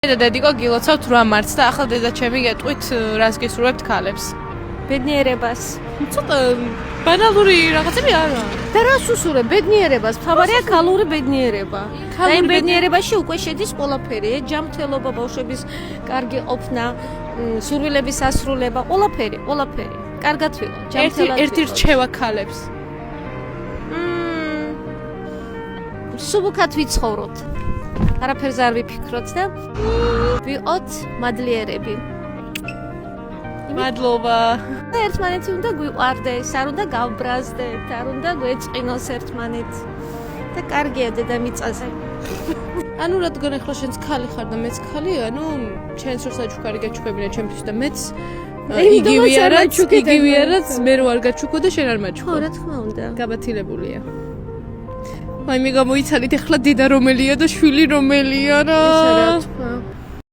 დედიკო გილოცავთ 8 მარტს და ახლა დედაჩემი გეტყვით რას გისურვებთ ქალებს. ბედნიერებას. ცოტა ბანალური რაღაცები არა. და რას უსურებ ბედნიერებას? თავარია ქალური ბედნიერება. აი ბედნიერებაში უკვე შედის ყველაფერი, ჯანმრთელობა, ბავშვების კარგი ყოფნა, სურვილების ასრულება, ყველაფერი. კარგად ვიყო, ჯანმრთელად. ერთი რჩევა ქალებს. სუბუქად ვიცხოვროთ. არაფერზე არ ვიფიქროთ და ვიყოთ მადლიერები. მადლობა. ერთმანეთი უნდა გვიყვარდეს, არ უნდა გავბრაზდეთ, არ უნდა გვეწყინოს ერთმანეთს. და კარგია დედამიწაზე. ანუ რადგან ახლა შენც ქალი ხარ და მეც ქალი, ანუ შენც რო საჩუქარი გაჩუქებინა ჩემთვის და მეც იგივე რაც მე რო არ გაჩუქო და შენ არ მაჩუქო. ხო, რა თქმა უნდა. გაბათილებულია. აი მე გამოიცალით ახლა დედა რომელია და შვილი რომელია რა. ისა რა თქვა.